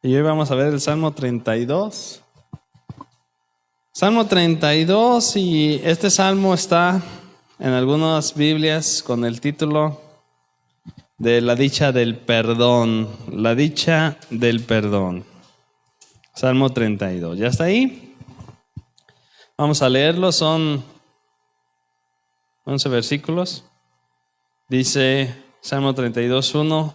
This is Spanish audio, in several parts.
Y hoy vamos a ver el Salmo 32. Salmo 32, y este salmo está en algunas Biblias con el título de la dicha del perdón. La dicha del perdón. Salmo 32. ¿Ya está ahí? Vamos a leerlo, son 11 versículos. Dice Salmo 32, 1.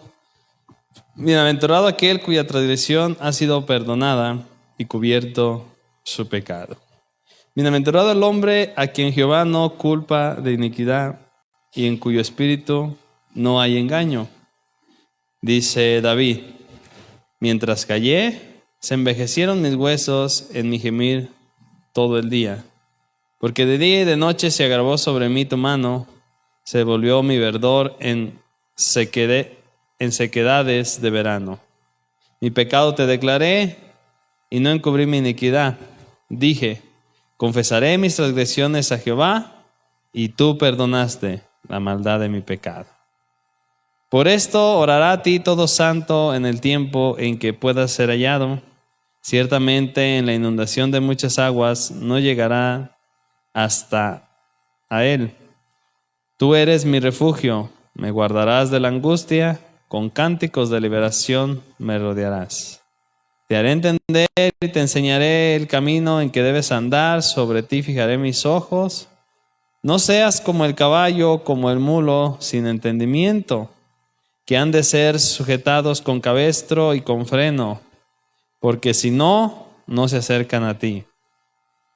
Bienaventurado aquel cuya transgresión ha sido perdonada y cubierto su pecado. Bienaventurado el hombre a quien Jehová no culpa de iniquidad y en cuyo espíritu no hay engaño. Dice David: mientras callé, se envejecieron mis huesos en mi gemir todo el día. Porque de día y de noche se agravó sobre mí tu mano, se volvió mi verdor en sequedades de verano. Mi pecado te declaré y no encubrí mi iniquidad. Dije: confesaré mis transgresiones a Jehová, y tú perdonaste la maldad de mi pecado. Por esto orará a ti todo santo en el tiempo en que puedas ser hallado. Ciertamente en la inundación de muchas aguas no llegará hasta a él. Tú eres mi refugio, me guardarás de la angustia, con cánticos de liberación me rodearás. Te haré entender y te enseñaré el camino en que debes andar, sobre ti fijaré mis ojos. No seas como el caballo, como el mulo, sin entendimiento, que han de ser sujetados con cabestro y con freno, porque si no, no se acercan a ti.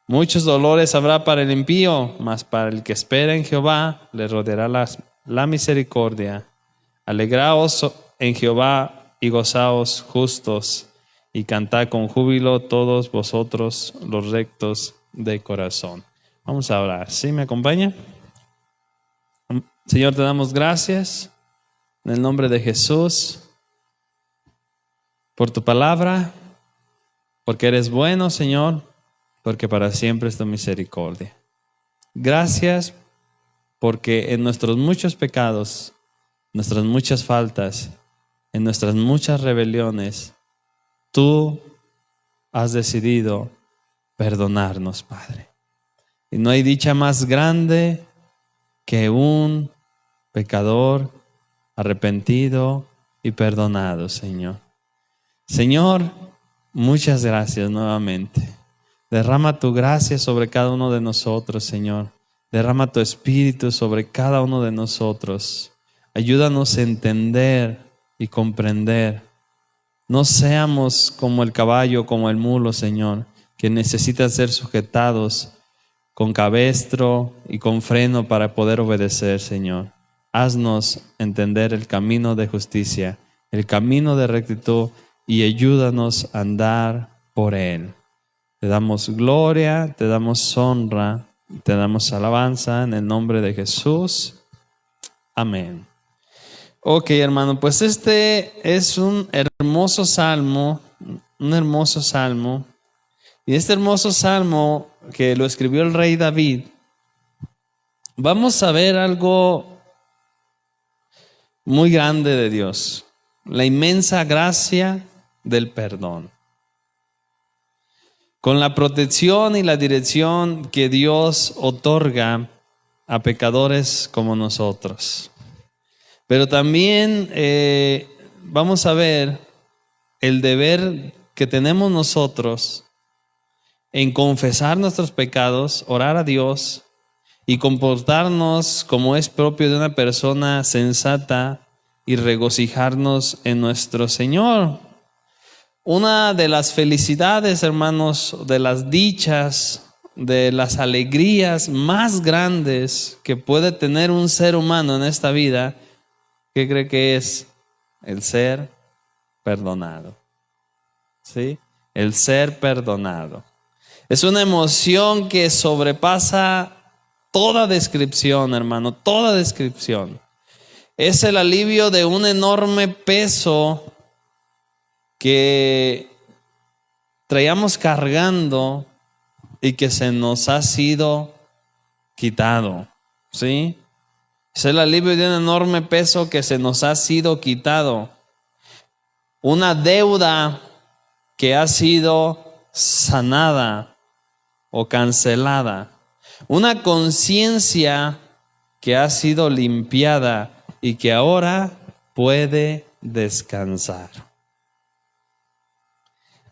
Muchos dolores habrá para el impío, mas para el que espera en Jehová le rodeará la misericordia. Alegraos en Jehová y gozaos justos, y cantad con júbilo todos vosotros los rectos de corazón. Vamos a orar. ¿Sí me acompaña? Señor, te damos gracias en el nombre de Jesús por tu palabra, porque eres bueno, Señor, porque para siempre es tu misericordia. Gracias porque en nuestros muchos pecados, nuestras muchas faltas, en nuestras muchas rebeliones, tú has decidido perdonarnos, Padre. Y no hay dicha más grande que un pecador arrepentido y perdonado, Señor. Señor, muchas gracias nuevamente. Derrama tu gracia sobre cada uno de nosotros, Señor. Derrama tu espíritu sobre cada uno de nosotros. Ayúdanos a entender y comprender. No seamos como el caballo, como el mulo, Señor, que necesitan ser sujetados con cabestro y con freno para poder obedecer, Señor. Haznos entender el camino de justicia, el camino de rectitud, y ayúdanos a andar por él. Te damos gloria, te damos honra, te damos alabanza en el nombre de Jesús. Amén. Ok, hermano, pues este es un hermoso salmo, y este hermoso salmo que lo escribió el rey David, vamos a ver algo muy grande de Dios, la inmensa gracia del perdón. Con la protección y la dirección que Dios otorga a pecadores como nosotros. Pero también vamos a ver el deber que tenemos nosotros en confesar nuestros pecados, orar a Dios y comportarnos como es propio de una persona sensata y regocijarnos en nuestro Señor. Una de las felicidades, hermanos, de las dichas, de las alegrías más grandes que puede tener un ser humano en esta vida, ¿qué cree que es? El ser perdonado. ¿Sí? El ser perdonado. Es una emoción que sobrepasa toda descripción, hermano, toda descripción. Es el alivio de un enorme peso que traíamos cargando y que se nos ha sido quitado, ¿sí? Es el alivio de un enorme peso que se nos ha sido quitado. Una deuda que ha sido sanada o cancelada, una conciencia que ha sido limpiada y que ahora puede descansar.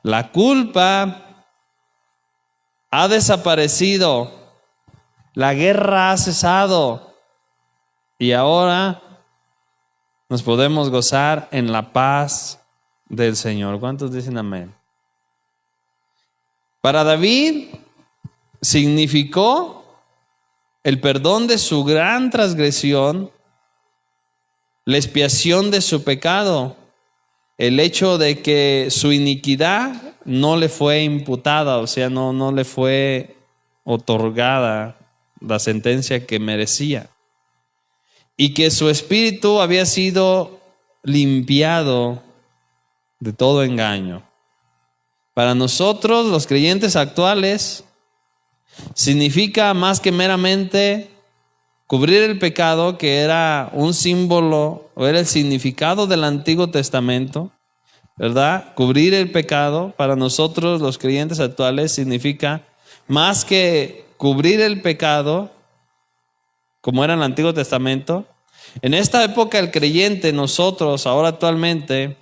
La culpa ha desaparecido, la guerra ha cesado y ahora nos podemos gozar en la paz del Señor. ¿Cuántos dicen amén? Para David significó el perdón de su gran transgresión, la expiación de su pecado, el hecho de que su iniquidad no le fue imputada, o sea, no le fue otorgada la sentencia que merecía, y que su espíritu había sido limpiado de todo engaño. Para nosotros, los creyentes actuales, significa más que meramente cubrir el pecado, que era un símbolo o era el significado del Antiguo Testamento, ¿verdad? Cubrir el pecado para nosotros los creyentes actuales significa más que cubrir el pecado como era en el Antiguo Testamento. En esta época el creyente, nosotros ahora actualmente,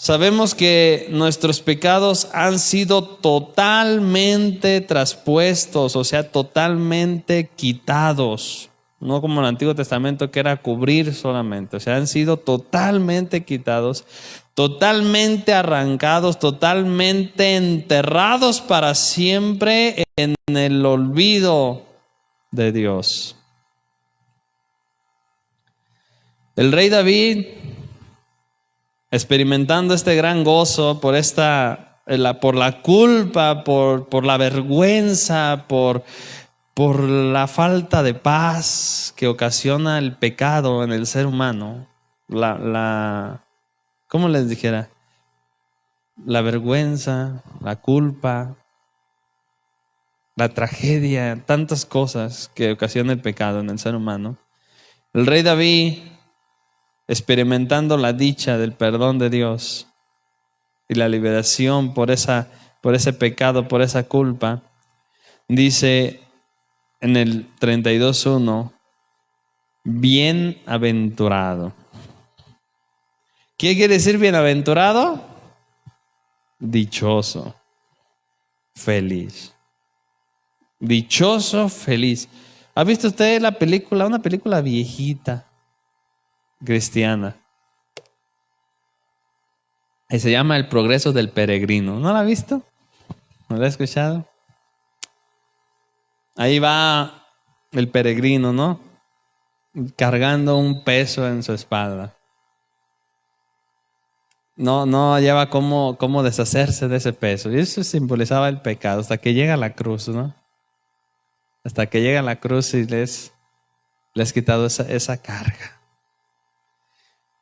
sabemos que nuestros pecados han sido totalmente traspuestos, o sea, totalmente quitados. No como en el Antiguo Testamento, que era cubrir solamente. O sea, han sido totalmente quitados, totalmente arrancados, totalmente enterrados para siempre en el olvido de Dios. El rey David, experimentando este gran gozo por la culpa, por la vergüenza, por la falta de paz que ocasiona el pecado en el ser humano, ¿cómo les dijera? La vergüenza, la culpa, la tragedia, tantas cosas que ocasiona el pecado en el ser humano. El rey David, experimentando la dicha del perdón de Dios y la liberación por ese pecado, por esa culpa, dice en el 32:1, bienaventurado. ¿Qué quiere decir bienaventurado? Dichoso, feliz. Dichoso, feliz. ¿Ha visto usted la película? Una película viejita, cristiana. Y se llama El progreso del peregrino. ¿No la ha visto? ¿No la ha escuchado? Ahí va el peregrino, ¿no? Cargando un peso en su espalda. No lleva cómo deshacerse de ese peso. Y eso simbolizaba el pecado hasta que llega a la cruz, ¿no? Hasta que llega a la cruz y les quitado esa carga.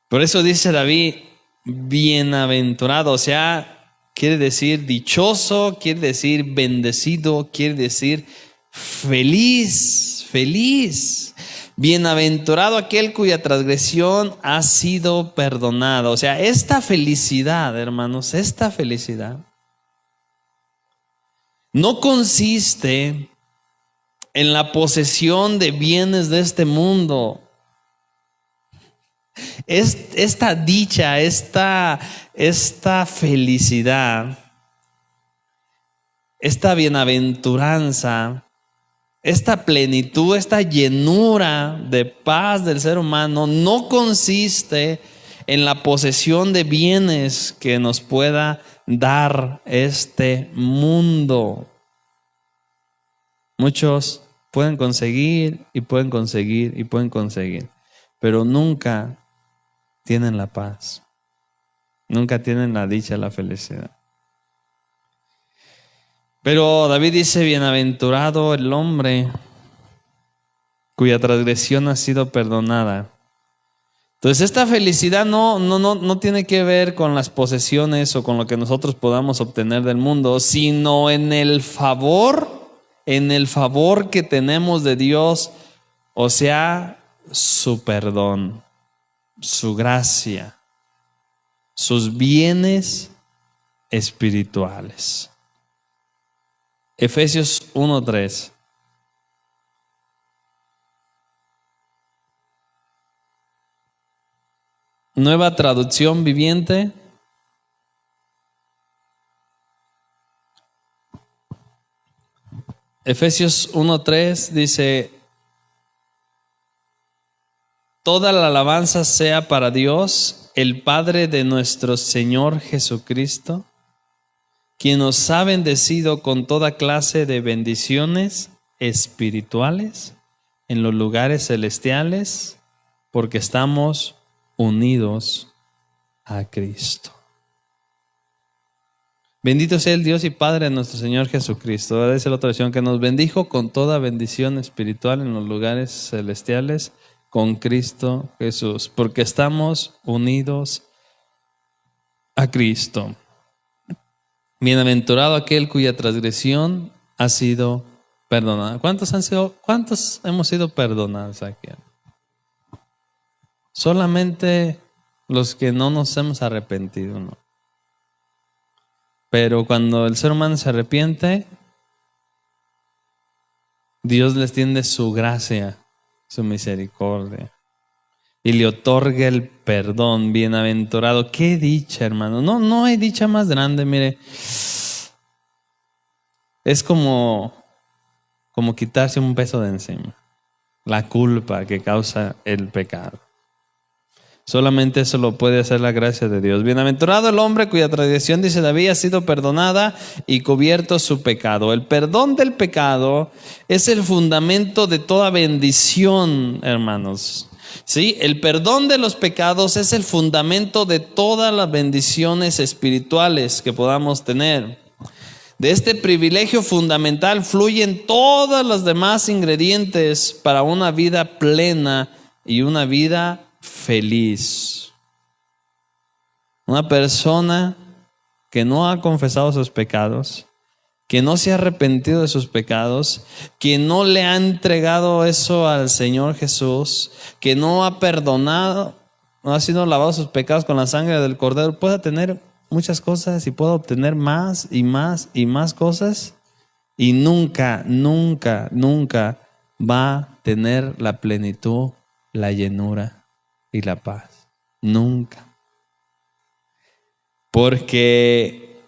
Por eso dice David, bienaventurado, o sea, quiere decir dichoso, quiere decir bendecido, quiere decir feliz, feliz. Bienaventurado aquel cuya transgresión ha sido perdonada. O sea, esta felicidad, hermanos, esta felicidad no consiste en la posesión de bienes de este mundo. Esta dicha, esta felicidad, esta bienaventuranza, esta plenitud, esta llenura de paz del ser humano no consiste en la posesión de bienes que nos pueda dar este mundo. Muchos pueden conseguir y pueden conseguir y pueden conseguir, pero nunca tienen la paz, nunca tienen la dicha, la felicidad. Pero David dice, bienaventurado el hombre cuya transgresión ha sido perdonada. Entonces esta felicidad no tiene que ver con las posesiones o con lo que nosotros podamos obtener del mundo, sino en el favor que tenemos de Dios, o sea, su perdón, su gracia, sus bienes espirituales. Efesios 1:3. Nueva traducción viviente. Efesios 1:3 dice: toda la alabanza sea para Dios, el Padre de nuestro Señor Jesucristo, quien nos ha bendecido con toda clase de bendiciones espirituales en los lugares celestiales, porque estamos unidos a Cristo. Bendito sea el Dios y Padre de nuestro Señor Jesucristo. Dice la otra versión, que nos bendijo con toda bendición espiritual en los lugares celestiales con Cristo Jesús, porque estamos unidos a Cristo. Bienaventurado aquel cuya transgresión ha sido perdonada. ¿Cuántos hemos sido perdonados aquí? Solamente los que no nos hemos arrepentido, ¿no? Pero cuando el ser humano se arrepiente, Dios les tiende su gracia, su misericordia, y le otorga el perdón. Bienaventurado. Qué dicha, hermano. No hay dicha más grande, mire. Es como quitarse un peso de encima. La culpa que causa el pecado. Solamente eso lo puede hacer la gracia de Dios. Bienaventurado el hombre cuya transgresión, dice David, ha sido perdonada y cubierto su pecado. El perdón del pecado es el fundamento de toda bendición, hermanos. ¿Sí? El perdón de los pecados es el fundamento de todas las bendiciones espirituales que podamos tener. De este privilegio fundamental fluyen todos los demás ingredientes para una vida plena y una vida feliz. Una persona que no ha confesado sus pecados, que no se ha arrepentido de sus pecados, que no le ha entregado eso al Señor Jesús, que no ha perdonado, no ha sido lavado sus pecados con la sangre del Cordero, puede tener muchas cosas y puede obtener más y más y más cosas, y nunca va a tener la plenitud, la llenura y la paz. Nunca. Porque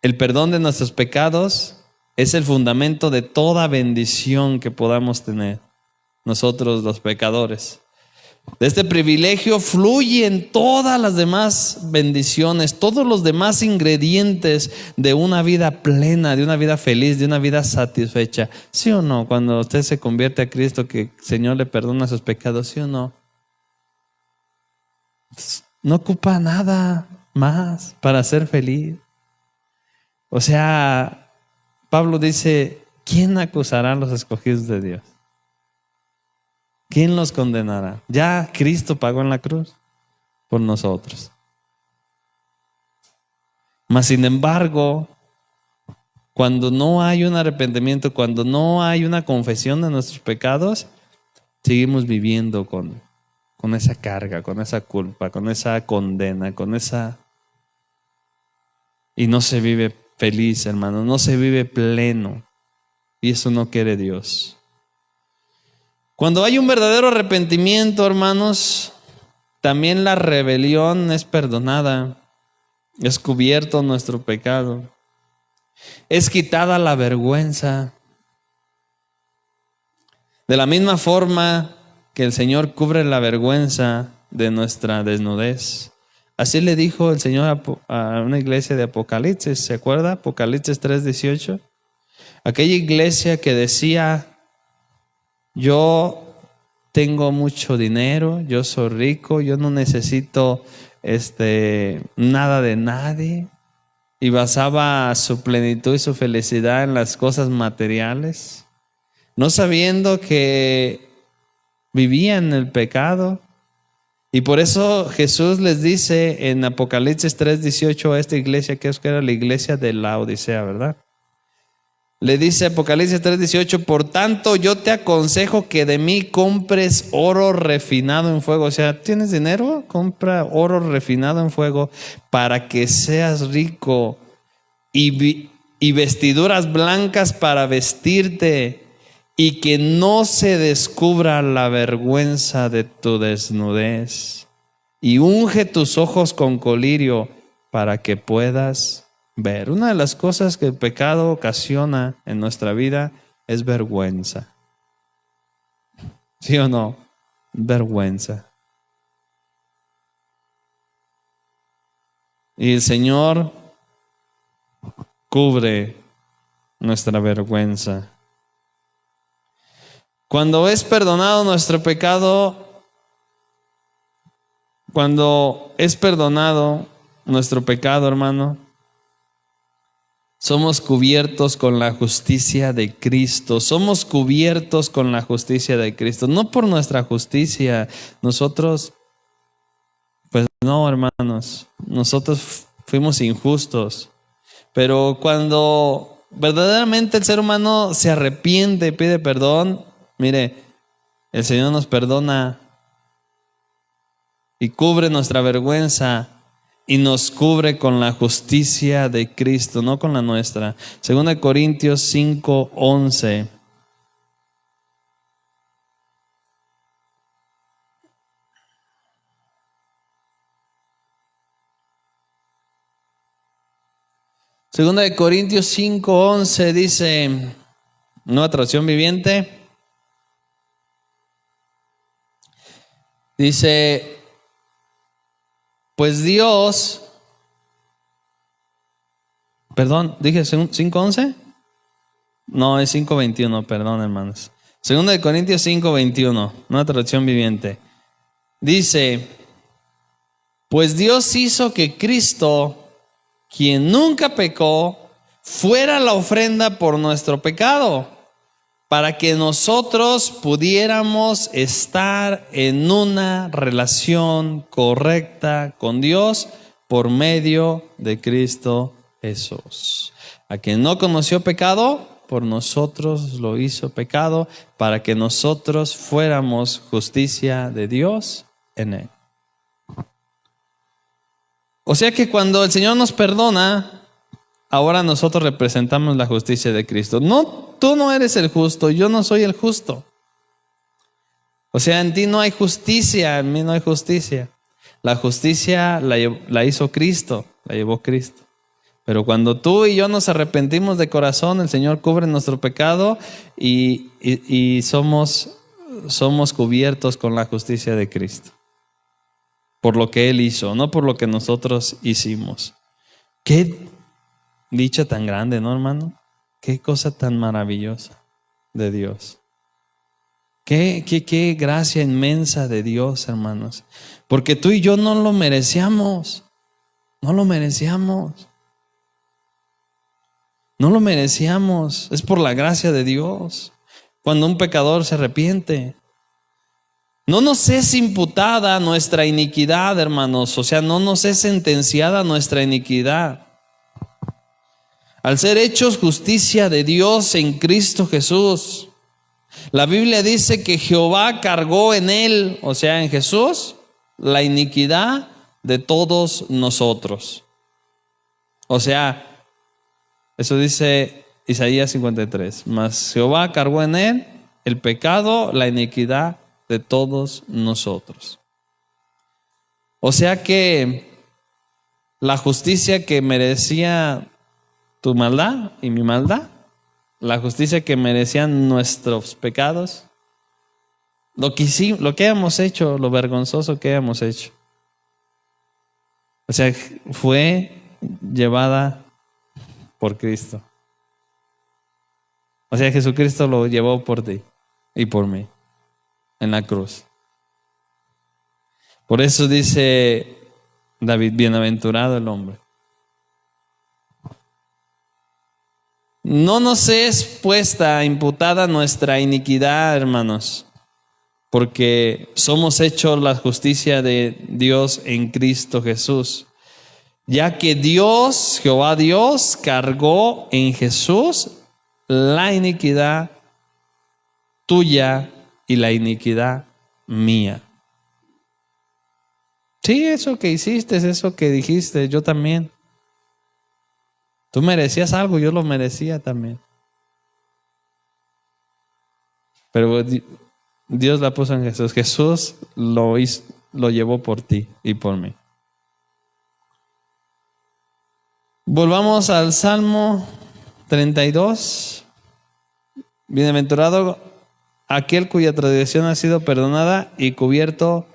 el perdón de nuestros pecados es el fundamento de toda bendición que podamos tener nosotros los pecadores. De este privilegio fluyen todas las demás bendiciones, todos los demás ingredientes de una vida plena, de una vida feliz, de una vida satisfecha. ¿Sí o no? Cuando usted se convierte a Cristo, que el Señor le perdona sus pecados, ¿sí o no? No ocupa nada más para ser feliz. O sea, Pablo dice, ¿quién acusará a los escogidos de Dios? ¿Quién los condenará? Ya Cristo pagó en la cruz por nosotros. Mas sin embargo, cuando no hay un arrepentimiento, cuando no hay una confesión de nuestros pecados, seguimos viviendo con esa carga, con esa culpa, con esa condena, y no se vive feliz, hermano, no se vive pleno. Y eso no quiere Dios. Cuando hay un verdadero arrepentimiento, hermanos, también la rebelión es perdonada, es cubierto nuestro pecado, es quitada la vergüenza. De la misma forma que el Señor cubre la vergüenza de nuestra desnudez. Así le dijo el Señor a una iglesia de Apocalipsis, ¿se acuerda? Apocalipsis 3:18. Aquella iglesia que decía, yo tengo mucho dinero, yo soy rico, yo no necesito nada de nadie, y basaba su plenitud y su felicidad en las cosas materiales, no sabiendo que vivía en el pecado. Y por eso Jesús les dice en Apocalipsis 3:18 a esta iglesia, que era la iglesia de la Odisea, ¿verdad? Le dice Apocalipsis 3:18, por tanto yo te aconsejo que de mí compres oro refinado en fuego. O sea, ¿tienes dinero? Compra oro refinado en fuego para que seas rico y vestiduras blancas para vestirte y que no se descubra la vergüenza de tu desnudez. Y unge tus ojos con colirio para que puedas ver. Una de las cosas que el pecado ocasiona en nuestra vida es vergüenza. ¿Sí o no? Vergüenza. Y el Señor cubre nuestra vergüenza. Cuando es perdonado nuestro pecado, hermano, somos cubiertos con la justicia de Cristo. Somos cubiertos con la justicia de Cristo. No por nuestra justicia. Nosotros, pues no, hermanos. Nosotros fuimos injustos. Pero cuando verdaderamente el ser humano se arrepiente y pide perdón, mire, el Señor nos perdona y cubre nuestra vergüenza. Y nos cubre con la justicia de Cristo, no con la nuestra. 2 Corintios 5:11. Segunda de Corintios 5:11 dice, Nueva Traducción Viviente, dice, pues Dios, perdón, dije 5:11. No, es 5:21, perdón, hermanos. 2 Corintios 5:21, Nueva Traducción Viviente. Dice, pues Dios hizo que Cristo, quien nunca pecó, fuera la ofrenda por nuestro pecado, para que nosotros pudiéramos estar en una relación correcta con Dios por medio de Cristo Jesús. A quien no conoció pecado, por nosotros lo hizo pecado, para que nosotros fuéramos justicia de Dios en él. O sea que cuando el Señor nos perdona, ahora nosotros representamos la justicia de Cristo. No, tú no eres el justo, yo no soy el justo. O sea, en ti no hay justicia, en mí no hay justicia. La justicia la hizo Cristo, la llevó Cristo. Pero cuando tú y yo nos arrepentimos de corazón, el Señor cubre nuestro pecado y somos cubiertos con la justicia de Cristo. Por lo que Él hizo, no por lo que nosotros hicimos. Qué dicha tan grande, ¿no, hermano? Qué cosa tan maravillosa de Dios. Qué gracia inmensa de Dios, hermanos. Porque tú y yo no lo merecíamos. No lo merecíamos. No lo merecíamos. Es por la gracia de Dios. Cuando un pecador se arrepiente. No nos es imputada nuestra iniquidad, hermanos. O sea, no nos es sentenciada nuestra iniquidad. Al ser hechos justicia de Dios en Cristo Jesús. La Biblia dice que Jehová cargó en él, o sea, en Jesús, la iniquidad de todos nosotros. O sea, eso dice Isaías 53. Mas Jehová cargó en él el pecado, la iniquidad de todos nosotros. O sea que la justicia que merecía tu maldad y mi maldad, la justicia que merecían nuestros pecados, lo que hemos hecho, lo vergonzoso que hemos hecho, o sea, fue llevada por Cristo. O sea, Jesucristo lo llevó por ti y por mí en la cruz. Por eso dice David, bienaventurado el hombre. No nos es imputada nuestra iniquidad, hermanos, porque somos hechos la justicia de Dios en Cristo Jesús. Ya que Dios, Jehová Dios, cargó en Jesús la iniquidad tuya y la iniquidad mía. Sí, eso que hiciste, eso que dijiste, yo también. Tú merecías algo, yo lo merecía también. Pero Dios la puso en Jesús. Jesús lo llevó por ti y por mí. Volvamos al Salmo 32. Bienaventurado aquel cuya transgresión ha sido perdonada y cubierto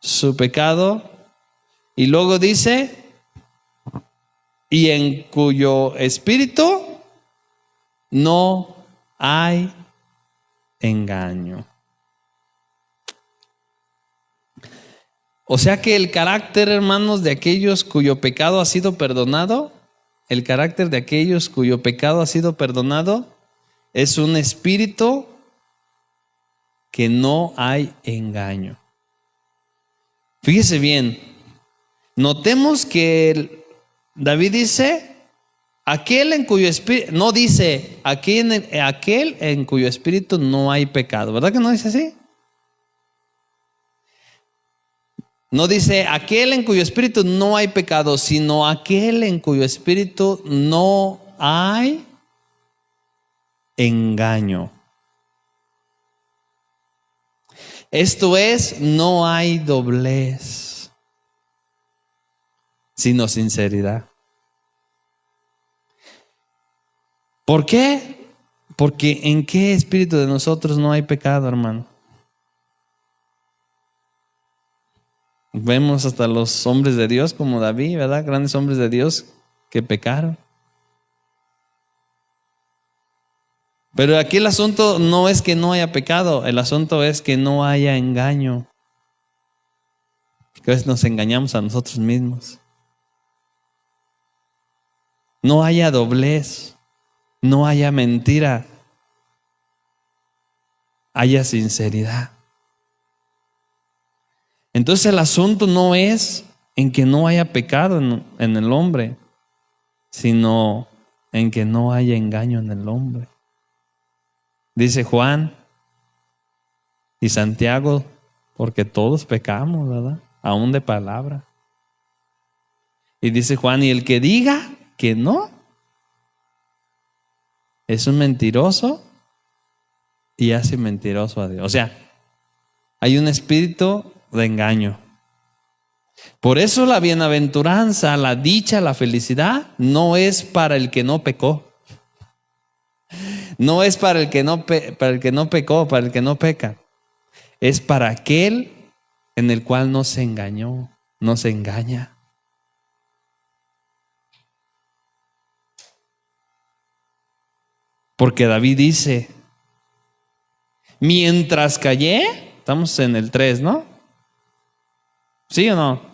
su pecado. Y luego dice, y en cuyo espíritu no hay engaño. O sea que el carácter, hermanos, de aquellos cuyo pecado ha sido perdonado, el carácter de aquellos cuyo pecado ha sido perdonado, es un espíritu que no hay engaño. Fíjese bien, notemos que David dice, aquel en cuyo espíritu, no dice, aquel en cuyo espíritu no hay pecado, ¿verdad que no dice así? No dice aquel en cuyo espíritu no hay pecado, sino aquel en cuyo espíritu no hay engaño. Esto es, no hay doblez, sino sinceridad. ¿Por qué? Porque ¿en qué espíritu de nosotros no hay pecado, hermano? Vemos hasta los hombres de Dios como David, ¿verdad? Grandes hombres de Dios que pecaron. Pero aquí el asunto no es que no haya pecado, el asunto es que no haya engaño. Que a veces nos engañamos a nosotros mismos. No haya doblez, no haya mentira, haya sinceridad. Entonces el asunto no es en que no haya pecado en el hombre, sino en que no haya engaño en el hombre. Dice Juan y Santiago, porque todos pecamos, ¿verdad? Aún de palabra. Y dice Juan, y el que diga que no, es un mentiroso y hace mentiroso a Dios. O sea, hay un espíritu de engaño. Por eso la bienaventuranza, la dicha, la felicidad no es para el que no pecó. No es para el que no pecó, para el que no peca. Es para aquel en el cual no se engañó, no se engaña. Porque David dice, mientras callé, estamos en el 3, ¿no? ¿Sí o no?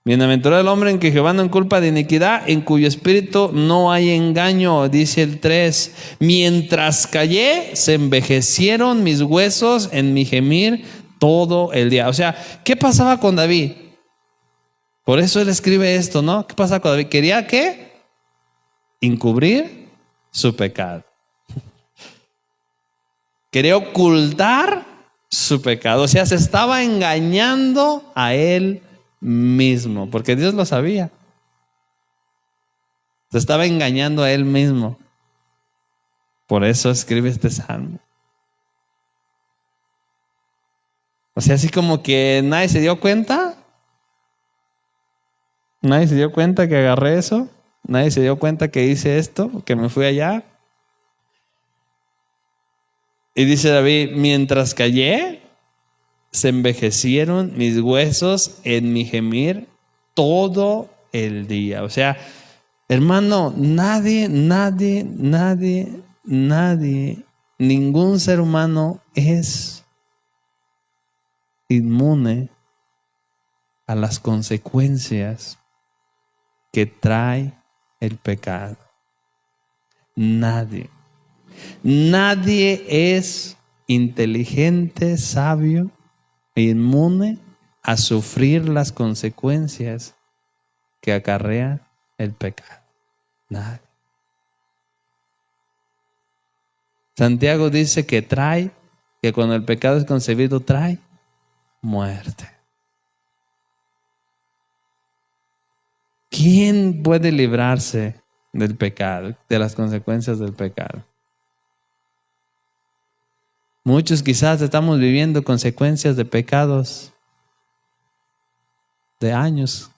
Bienaventurado el hombre en que Jehová no inculpa de iniquidad, en cuyo espíritu no hay engaño, dice el 3. Mientras callé, se envejecieron mis huesos en mi gemir todo el día. O sea, ¿qué pasaba con David? Por eso él escribe esto, ¿no? ¿Qué pasaba con David? ¿Quería qué? Encubrir su pecado. Quería ocultar su pecado. O sea, se estaba engañando a él mismo, porque Dios lo sabía. Se estaba engañando a él mismo. Por eso escribe este salmo. O sea, así como que nadie se dio cuenta. Nadie se dio cuenta que agarré eso. Nadie se dio cuenta que hice esto, que me fui allá. Y dice David, mientras callé, se envejecieron mis huesos en mi gemir todo el día. O sea, hermano, nadie, ningún ser humano es inmune a las consecuencias que trae el pecado. Nadie. Nadie es inteligente, sabio e inmune a sufrir las consecuencias que acarrea el pecado. Nadie. Santiago dice que cuando el pecado es concebido trae muerte. ¿Quién puede librarse del pecado, de las consecuencias del pecado? Muchos quizás estamos viviendo consecuencias de pecados de años.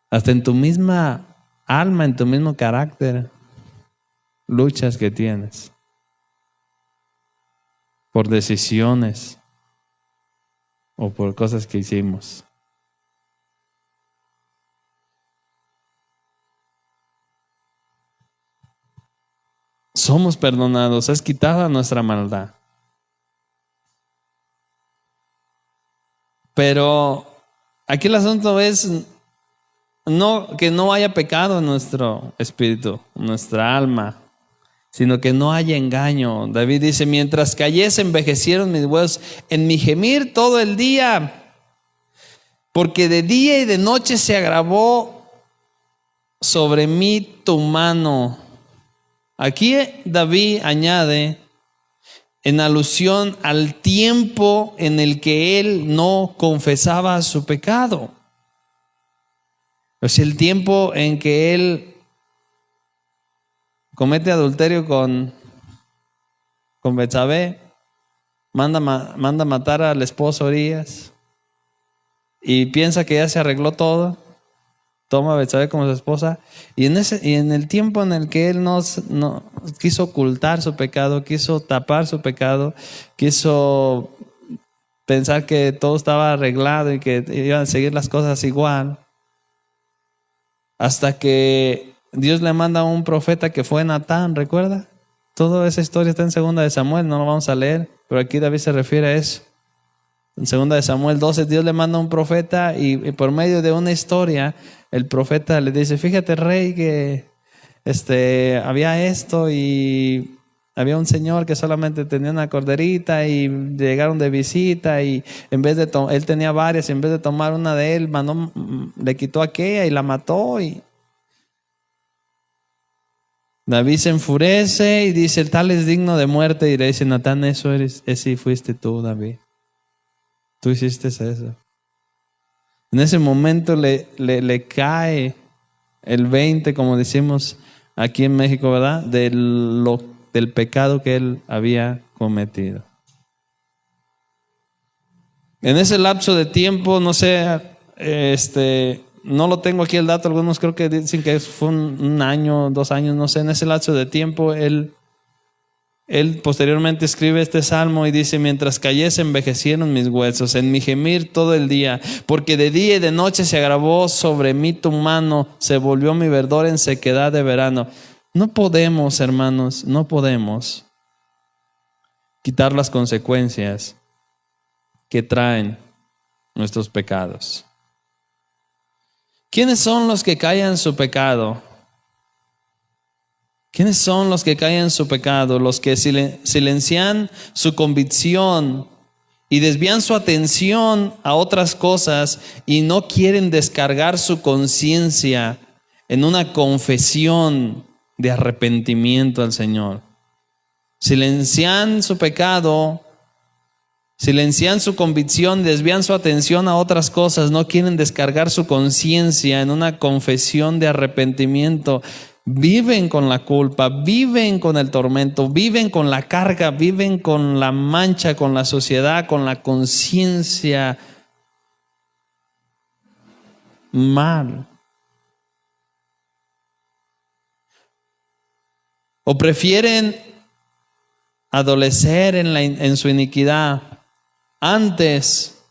Hasta en tu misma alma, en tu mismo carácter, luchas que tienes por decisiones o por cosas que hicimos. Somos perdonados, es quitada nuestra maldad. Pero aquí el asunto es que no haya pecado en nuestro espíritu, en nuestra alma, sino que no haya engaño. David dice, mientras callé se envejecieron mis huesos en mi gemir todo el día, porque de día y de noche se agravó sobre mí tu mano. Aquí David añade en alusión al tiempo en el que él no confesaba su pecado. O sea, el tiempo en que él comete adulterio con Betsabé, manda matar al esposo Urias y piensa que ya se arregló todo, toma a Betsabé como su esposa, y en el tiempo en el que él no quiso ocultar su pecado, quiso tapar su pecado, quiso pensar que todo estaba arreglado y que iban a seguir las cosas igual, hasta que Dios le manda a un profeta que fue Natán, ¿recuerda? Toda esa historia está en 2 de Samuel, no lo vamos a leer, pero aquí David se refiere a eso. En 2 de Samuel 12, Dios le manda a un profeta y por medio de una historia, el profeta le dice, fíjate rey que había esto y había un señor que solamente tenía una corderita y llegaron de visita y en vez de él tenía varias, y en vez de tomar una de él, le quitó aquella y la mató. Y David se enfurece y dice, el tal es digno de muerte, y le dice, Natán, ese fuiste tú, David. Tú hiciste eso. En ese momento le cae el 20, como decimos aquí en México, ¿verdad? Del pecado que él había cometido. En ese lapso de tiempo, no sé, no lo tengo aquí el dato, algunos creo que dicen que fue un año, 2 años, no sé, en ese lapso de tiempo él posteriormente escribe este salmo y dice, mientras callé se envejecieron mis huesos, en mi gemir todo el día, porque de día y de noche se agravó sobre mí tu mano, se volvió mi verdor en sequedad de verano. No podemos, hermanos, no podemos quitar las consecuencias que traen nuestros pecados. ¿Quiénes son los que callan su pecado? ¿Quiénes son los que callan su pecado? Los que silencian su convicción y desvían su atención a otras cosas y no quieren descargar su conciencia en una confesión de arrepentimiento al Señor. Silencian su pecado, silencian su convicción, desvían su atención a otras cosas, no quieren descargar su conciencia en una confesión de arrepentimiento. Viven con la culpa, viven con el tormento, viven con la carga, viven con la mancha, con la suciedad, con la conciencia mal. O prefieren adolecer en su iniquidad antes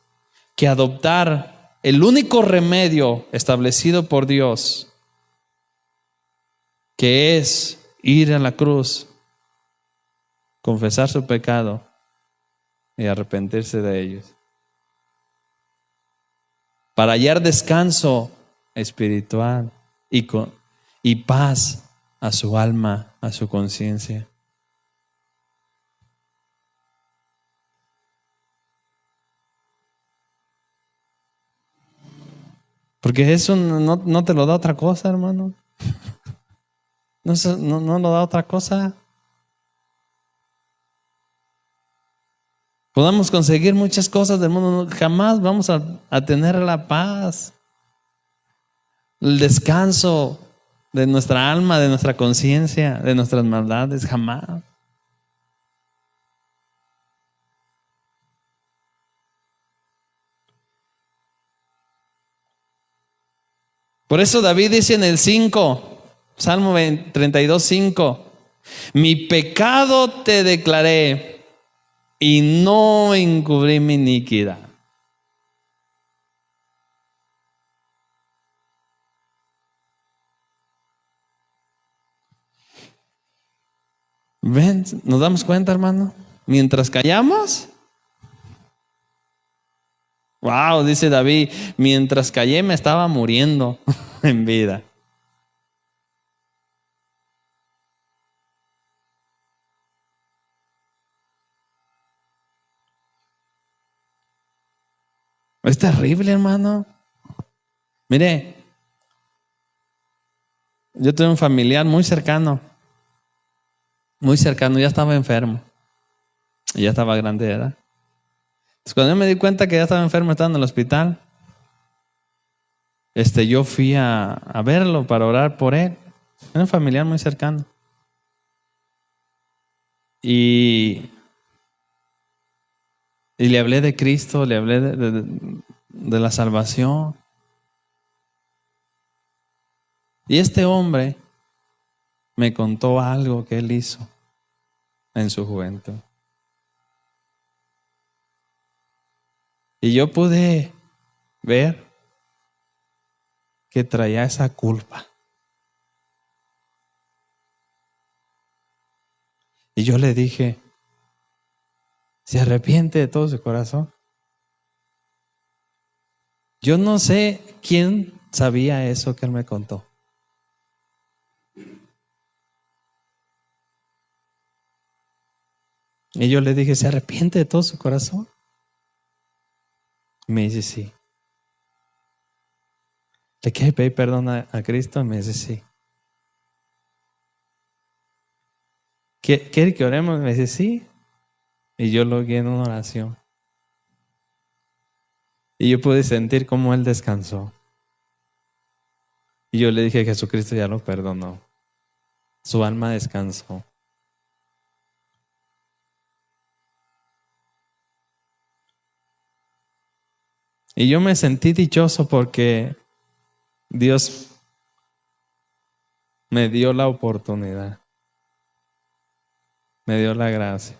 que adoptar el único remedio establecido por Dios, que es ir a la cruz, confesar su pecado y arrepentirse de ellos, para hallar descanso espiritual y paz a su alma, a su conciencia. Porque eso no te lo da otra cosa, hermano. No lo da otra cosa. Podamos conseguir muchas cosas del mundo, jamás vamos a tener la paz, el descanso de nuestra alma, de nuestra conciencia, de nuestras maldades, jamás. Por eso David dice en el 5, Salmo 32, 5, mi pecado te declaré y no encubrí mi iniquidad. ¿Ven? ¿Nos damos cuenta, hermano? Mientras callamos, wow, dice David, mientras callé me estaba muriendo en vida. Es terrible, hermano. Mire, yo tuve un familiar muy cercano, ya estaba enfermo, y ya estaba grande de edad. Entonces, cuando yo me di cuenta que ya estaba enfermo, estaba en el hospital, yo fui a verlo para orar por él. Era un familiar muy cercano. Y le hablé de Cristo, le hablé de la salvación. Y este hombre me contó algo que él hizo en su juventud. Y yo pude ver que traía esa culpa. Y yo le dije, se arrepiente de todo su corazón. Yo no sé quién sabía eso que él me contó. Y yo le dije, ¿se arrepiente de todo su corazón? Y me dice, sí. ¿Le quiere pedir perdón a Cristo? Y me dice, sí. ¿Quiere que oremos? Me dice, sí. Y yo lo guié en una oración. Y yo pude sentir cómo él descansó. Y yo le dije, Jesucristo ya lo perdonó. Su alma descansó. Y yo me sentí dichoso porque Dios me dio la oportunidad. Me dio la gracia.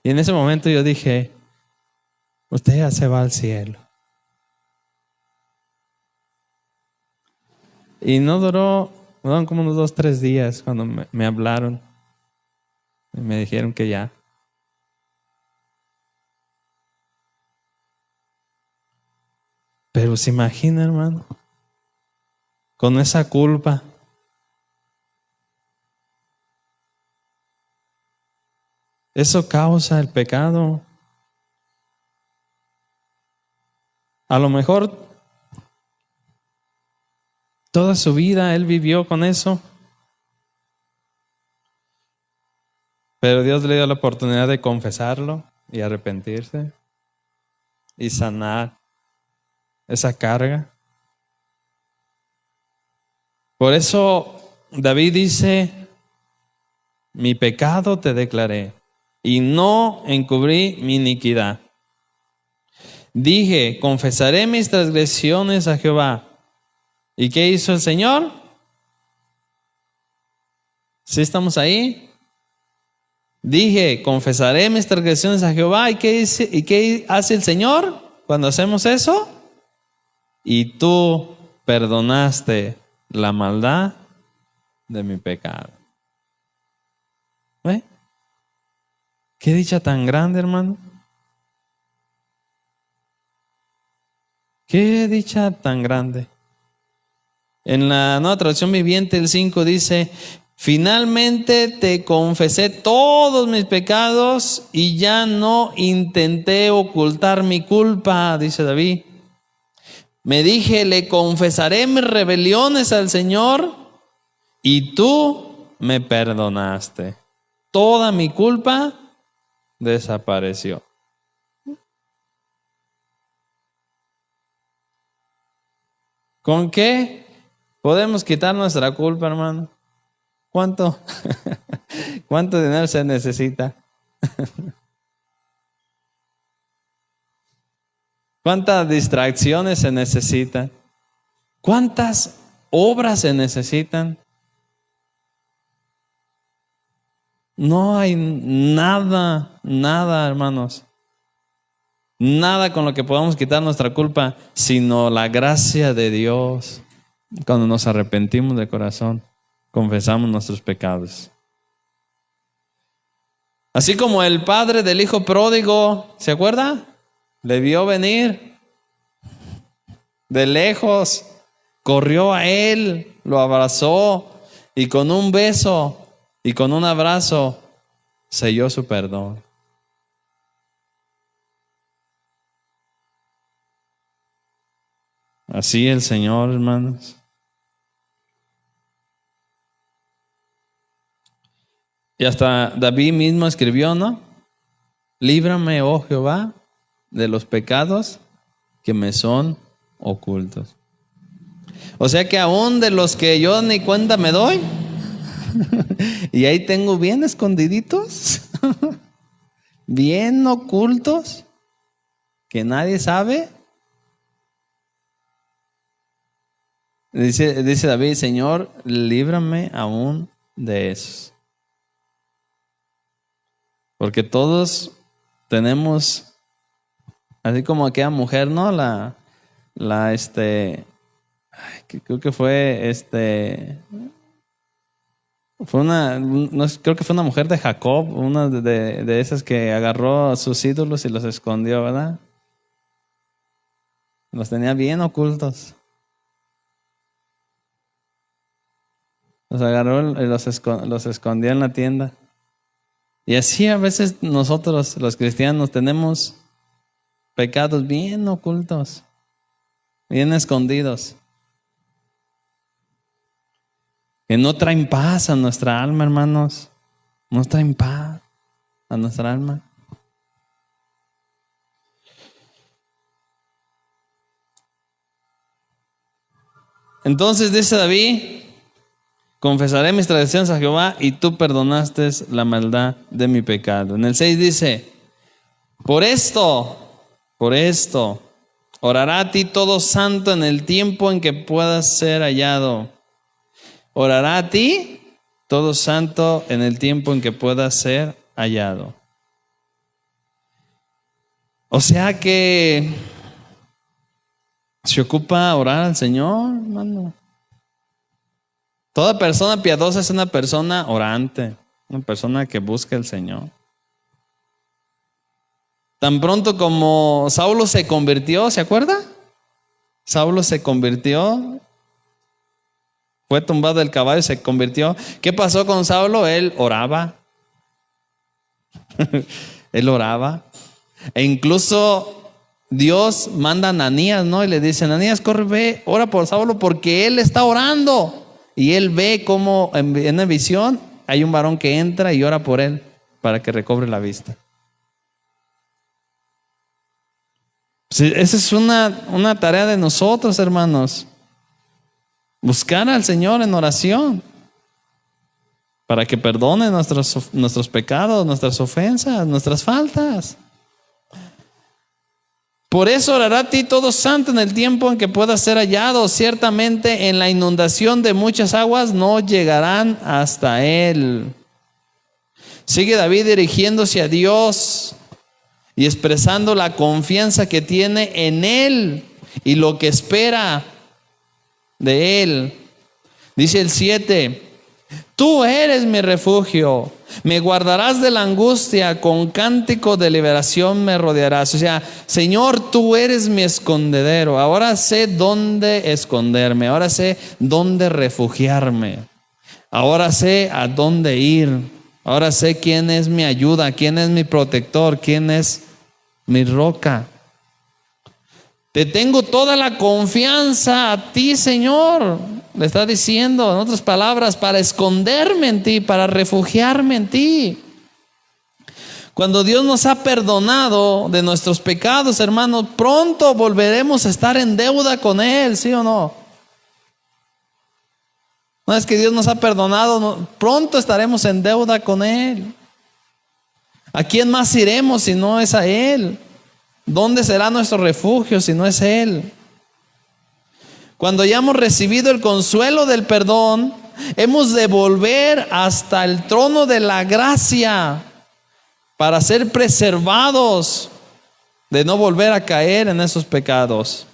Y en ese momento yo dije, usted ya se va al cielo. Y no duró como unos 2, 3 días cuando me hablaron. Y me dijeron que ya. Pero se imagina, hermano, con esa culpa. Eso causa el pecado. A lo mejor toda su vida él vivió con eso. Pero Dios le dio la oportunidad de confesarlo y arrepentirse y sanar esa carga. Por eso David dice, mi pecado te declaré y no encubrí mi iniquidad. Dije, confesaré mis transgresiones a Jehová. ¿Y qué hizo el Señor? ¿Sí estamos ahí? Dije, confesaré mis transgresiones a Jehová. ¿Y qué hace el Señor cuando hacemos eso? Y tú perdonaste la maldad de mi pecado. ¿Ve? ¿Qué dicha tan grande, hermano? ¿Qué dicha tan grande? En la Nueva Traducción Viviente, el 5 dice, finalmente te confesé todos mis pecados y ya no intenté ocultar mi culpa, dice David. Me dije, le confesaré mis rebeliones al Señor y tú me perdonaste. Toda mi culpa desapareció. ¿Con qué podemos quitar nuestra culpa, hermano? ¿Cuánto? ¿Cuánto dinero se necesita? ¿Cuántas distracciones se necesitan? ¿Cuántas obras se necesitan? No hay nada, hermanos. Nada con lo que podamos quitar nuestra culpa, sino la gracia de Dios. Cuando nos arrepentimos de corazón, confesamos nuestros pecados. Así como el padre del hijo pródigo, ¿se acuerda? Le vio venir de lejos, corrió a él, lo abrazó y con un beso y con un abrazo selló su perdón. Así el Señor, hermanos. Y hasta David mismo escribió, ¿no? Líbrame, oh Jehová, de los pecados que me son ocultos. O sea que aún de los que yo ni cuenta me doy, y ahí tengo bien escondiditos, bien ocultos, que nadie sabe. Dice David, Señor, líbrame aún de esos. Porque todos tenemos, así como aquella mujer, ¿no? Creo que creo que fue una mujer de Jacob, una de esas que agarró a sus ídolos y los escondió, ¿verdad? Los tenía bien ocultos. Los agarró y los escondió en la tienda. Y así a veces nosotros, los cristianos, tenemos pecados bien ocultos, bien escondidos, que no traen paz a nuestra alma, hermanos. No traen paz a nuestra alma. Entonces dice David, confesaré mis transgresiones a Jehová y tú perdonaste la maldad de mi pecado. En el 6 dice, por esto, orará a ti todo santo en el tiempo en que puedas ser hallado. Orará a ti todo santo en el tiempo en que puedas ser hallado. O sea que se ocupa orar al Señor, hermano. Toda persona piadosa es una persona orante, una persona que busca al Señor. Tan pronto como Saulo se convirtió, ¿se acuerda? Saulo se convirtió, fue tumbado del caballo, se convirtió. ¿Qué pasó con Saulo? Él oraba. Él oraba. E incluso Dios manda a Ananías, ¿no? Y le dice, Ananías, corre, ve, ora por Saulo porque él está orando. Y él ve cómo en una visión hay un varón que entra y ora por él para que recobre la vista. Esa es una tarea de nosotros, hermanos. Buscar al Señor en oración para que perdone nuestros pecados, nuestras ofensas, nuestras faltas. Por eso orará a ti todo santo en el tiempo en que pueda ser hallado. Ciertamente en la inundación de muchas aguas no llegarán hasta él. Sigue David dirigiéndose a Dios y expresando la confianza que tiene en él y lo que espera de él. Dice el 7, tú eres mi refugio, me guardarás de la angustia, con cántico de liberación me rodearás. O sea, Señor, tú eres mi escondedero. Ahora sé dónde esconderme, ahora sé dónde refugiarme, ahora sé a dónde ir, ahora sé quién es mi ayuda, quién es mi protector, quién es mi roca. Te tengo toda la confianza a ti, Señor. Le está diciendo, en otras palabras, para esconderme en ti, para refugiarme en ti. Cuando Dios nos ha perdonado de nuestros pecados, hermanos, pronto volveremos a estar en deuda con Él, ¿sí o no? Una vez que Dios nos ha perdonado, pronto estaremos en deuda con Él. ¿A quién más iremos si no es a Él? ¿Dónde será nuestro refugio si no es Él? Cuando ya hemos recibido el consuelo del perdón, hemos de volver hasta el trono de la gracia para ser preservados de no volver a caer en esos pecados.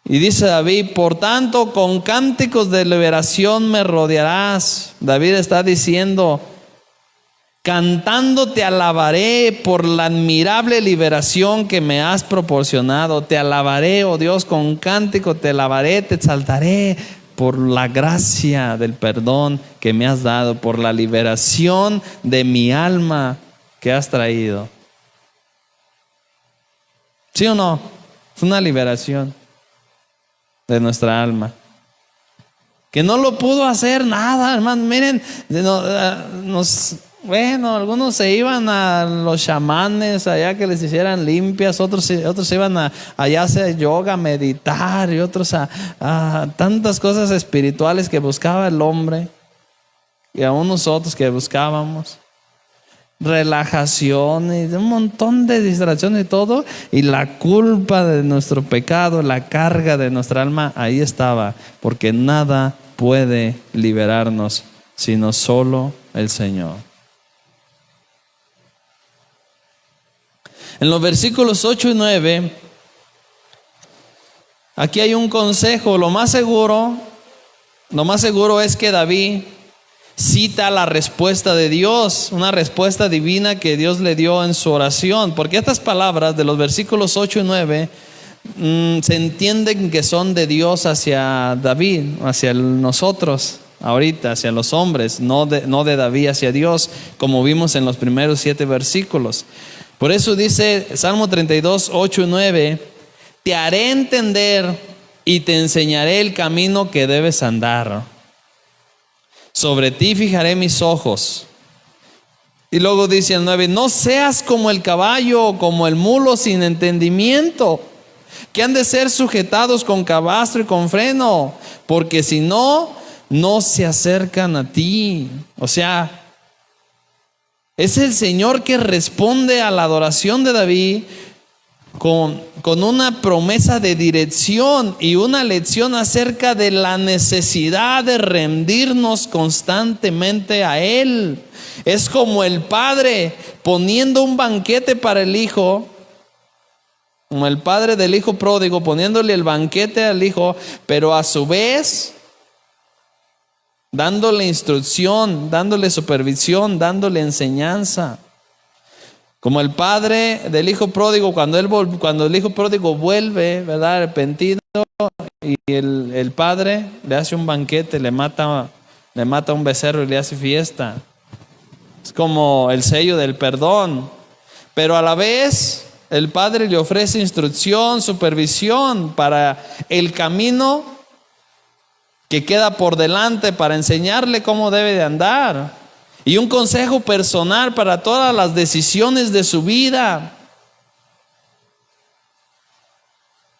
Y dice David, por tanto, con cánticos de liberación me rodearás. David está diciendo, cantando te alabaré por la admirable liberación que me has proporcionado. Te alabaré, oh Dios, con cántico te alabaré, te exaltaré por la gracia del perdón que me has dado, por la liberación de mi alma que has traído. ¿Sí o no? Es una liberación de nuestra alma. Que no lo pudo hacer nada, hermano. Miren, bueno, algunos se iban a los chamanes allá que les hicieran limpias, otros se iban allá a hacer yoga, meditar, y otros a tantas cosas espirituales que buscaba el hombre, y aún nosotros que buscábamos relajación y un montón de distracciones y todo, y la culpa de nuestro pecado, la carga de nuestra alma, ahí estaba, porque nada puede liberarnos sino solo el Señor. En los versículos 8 y 9, aquí hay un consejo. Lo más seguro es que David cita la respuesta de Dios, una respuesta divina que Dios le dio en su oración, porque estas palabras de los versículos 8 y 9 se entienden que son de Dios hacia David, hacia nosotros ahorita, hacia los hombres, no de David hacia Dios, como vimos en los primeros 7 versículos. Por eso dice Salmo 32, 8 y 9, te haré entender y te enseñaré el camino que debes andar. Sobre ti fijaré mis ojos. Y luego dice el 9, no seas como el caballo o como el mulo sin entendimiento, que han de ser sujetados con cabastro y con freno, porque si no, no se acercan a ti. O sea, es el Señor que responde a la adoración de David con una promesa de dirección y una lección acerca de la necesidad de rendirnos constantemente a Él. Es como el padre poniendo un banquete para el hijo, como el padre del hijo pródigo poniéndole el banquete al hijo, pero a su vez dándole instrucción, dándole supervisión, dándole enseñanza. Como el padre del hijo pródigo, cuando el hijo pródigo vuelve, ¿verdad?, arrepentido, y el padre le hace un banquete, le mata un becerro y le hace fiesta. Es como el sello del perdón. Pero a la vez el padre le ofrece instrucción, supervisión para el camino que queda por delante, para enseñarle cómo debe de andar, y un consejo personal para todas las decisiones de su vida.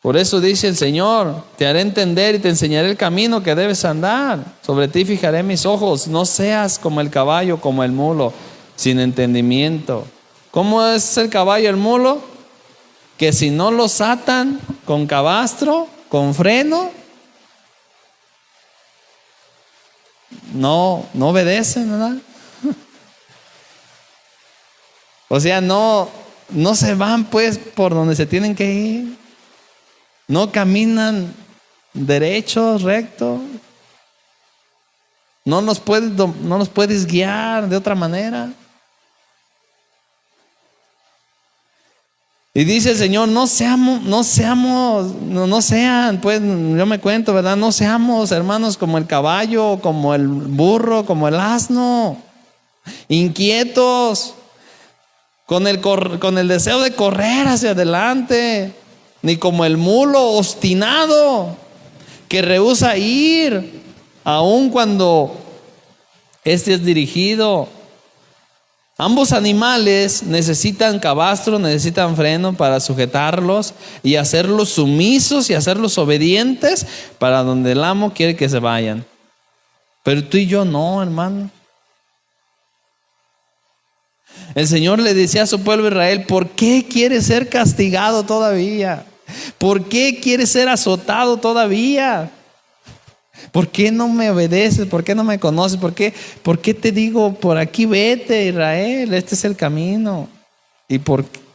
Por eso dice el Señor, te haré entender y te enseñaré el camino que debes andar. Sobre ti fijaré mis ojos. No seas como el caballo, como el mulo, sin entendimiento. ¿Cómo es el caballo y el mulo? Que si no los atan con cabastro, con freno, no obedecen, ¿verdad? O sea, no se van pues por donde se tienen que ir. No caminan derecho, recto. No nos puedes guiar de otra manera. Y dice el Señor, no sean, pues yo me cuento, ¿verdad? No seamos, hermanos, como el caballo, como el burro, como el asno, inquietos, con el deseo de correr hacia adelante, ni como el mulo obstinado que rehúsa ir, aun cuando este es dirigido. Ambos animales necesitan cabastro, necesitan freno para sujetarlos y hacerlos sumisos y hacerlos obedientes para donde el amo quiere que se vayan. Pero tú y yo no, hermano. El Señor le decía a su pueblo Israel: ¿por qué quieres ser castigado todavía? ¿Por qué quieres ser azotado todavía? ¿Por qué no me obedeces? ¿Por qué no me conoces? ¿Por qué te digo, por aquí vete, Israel? Este es el camino. Y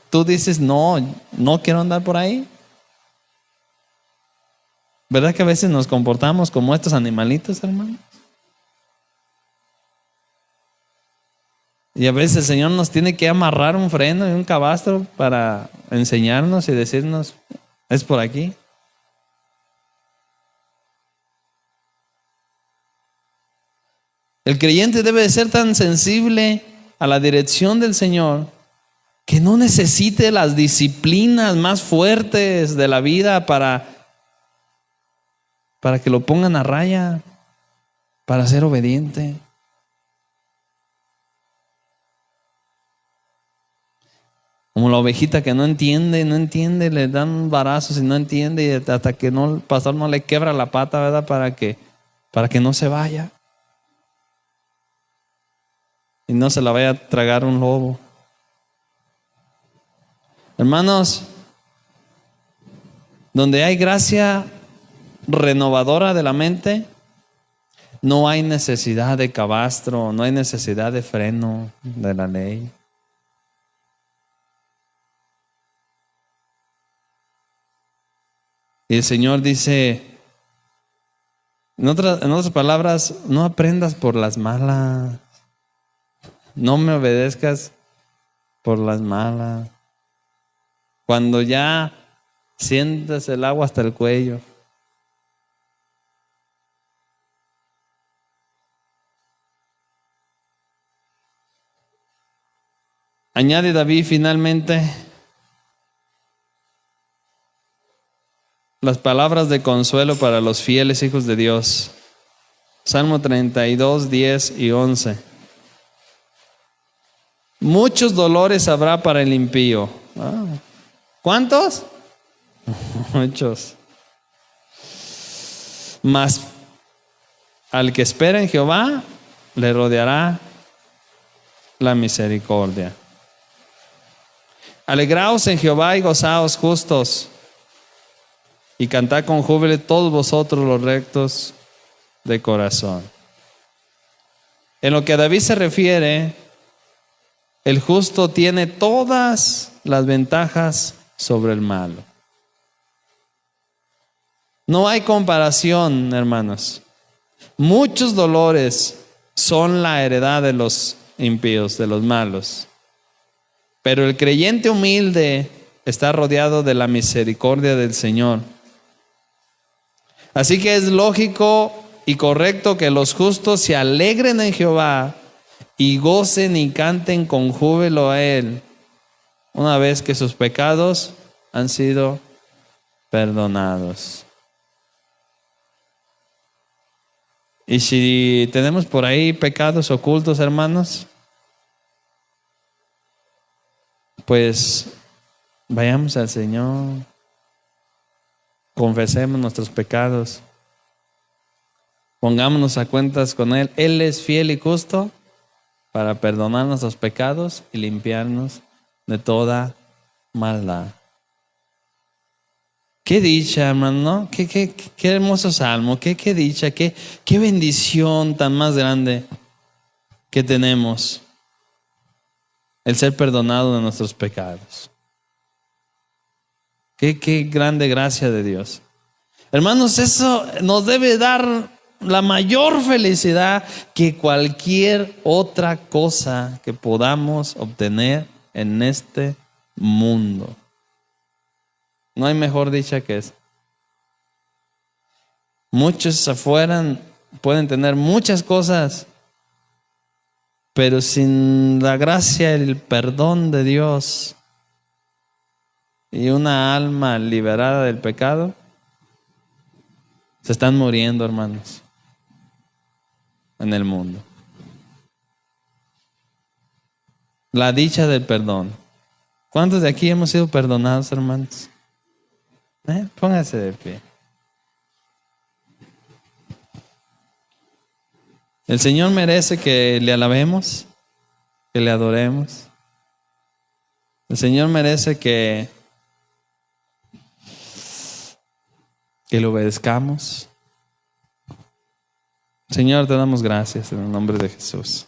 tú dices, no quiero andar por ahí. ¿Verdad que a veces nos comportamos como estos animalitos, hermano? Y a veces el Señor nos tiene que amarrar un freno y un cabastro para enseñarnos y decirnos, es por aquí. El creyente debe de ser tan sensible a la dirección del Señor que no necesite las disciplinas más fuertes de la vida para que lo pongan a raya, para ser obediente. Como la ovejita que no entiende, le dan varazos y no entiende, y hasta que el pastor no le quebra la pata, ¿verdad? Para que no se vaya y no se la vaya a tragar un lobo. Hermanos, donde hay gracia renovadora de la mente, no hay necesidad de cabastro, no hay necesidad de freno de la ley. Y el Señor dice, en otras palabras, no aprendas por las malas, no me obedezcas por las malas. Cuando ya sientes el agua hasta el cuello. Añade David finalmente las palabras de consuelo para los fieles hijos de Dios. Salmo 32, 10 y 11. Muchos dolores habrá para el impío. ¿Cuántos? Muchos. Mas al que espera en Jehová le rodeará la misericordia. Alegraos en Jehová y gozaos justos, y cantad con júbilo todos vosotros los rectos de corazón. En lo que a David se refiere, el justo tiene todas las ventajas sobre el malo. No hay comparación, hermanos. Muchos dolores son la heredad de los impíos, de los malos. Pero el creyente humilde está rodeado de la misericordia del Señor. Así que es lógico y correcto que los justos se alegren en Jehová y gocen y canten con júbilo a Él, una vez que sus pecados han sido perdonados. Y si tenemos por ahí pecados ocultos, hermanos, pues vayamos al Señor, confesemos nuestros pecados, pongámonos a cuentas con Él. Él es fiel y justo para perdonar nuestros pecados y limpiarnos de toda maldad. Qué dicha, hermano, ¿no? Qué hermoso salmo, qué dicha, qué bendición tan más grande que tenemos, el ser perdonado de nuestros pecados. Qué grande gracia de Dios. Hermanos, eso nos debe dar la mayor felicidad que cualquier otra cosa que podamos obtener en este mundo. No hay mejor dicha que esa. Muchos afuera pueden tener muchas cosas, Pero sin la gracia y el perdón de Dios y una alma liberada del pecado, se están muriendo, hermanos, en el mundo. La dicha del perdón. ¿Cuántos de aquí hemos sido perdonados, hermanos? Pónganse de pie. El Señor merece que le alabemos, que le adoremos. El Señor merece que le obedezcamos. Señor, te damos gracias en el nombre de Jesús.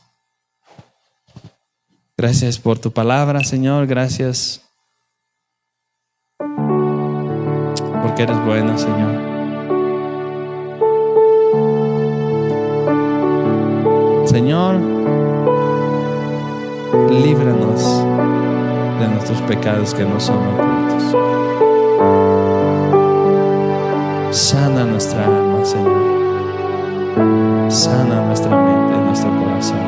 Gracias por tu palabra, Señor. Gracias porque eres bueno, Señor. Señor, líbranos de nuestros pecados que no son ocultos. Sana nuestra alma, Señor. Sana nuestra mente, nuestro corazón.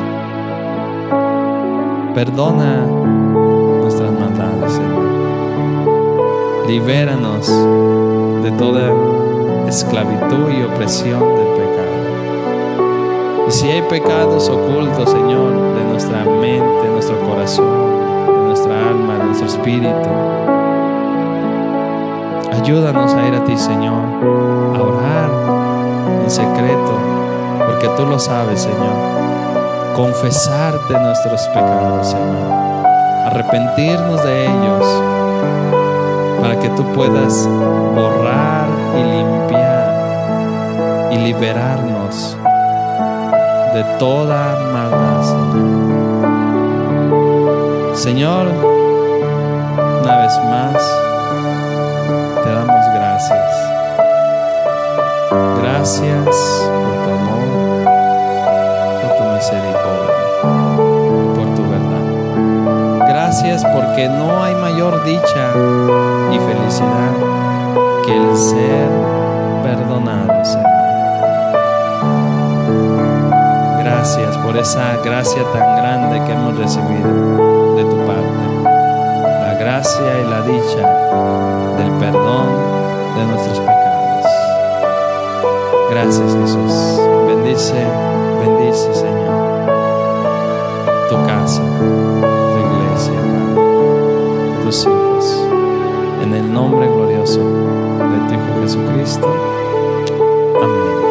Perdona nuestras maldades, Señor. Libéranos de toda esclavitud y opresión del pecado. Y si hay pecados ocultos, Señor, de nuestra mente, de nuestro corazón, de nuestra alma, de nuestro espíritu, ayúdanos a ir a ti, Señor, a orar en secreto, porque tú lo sabes, Señor. Confesarte nuestros pecados, Señor. Arrepentirnos de ellos, para que tú puedas borrar y limpiar y liberarnos de toda maldad, Señor. Señor, una vez más, te damos gracias. Gracias por tu amor, por tu misericordia, por tu verdad. Gracias porque no hay mayor dicha y felicidad que el ser perdonado, Señor. Gracias por esa gracia tan grande que hemos recibido de tu parte. La gracia y la dicha del perdón de nuestros pecados. Gracias, Jesús. Bendice, Señor, tu casa, tu iglesia, Padre, tus hijos. En el nombre glorioso de tu Hijo Jesucristo. Amén.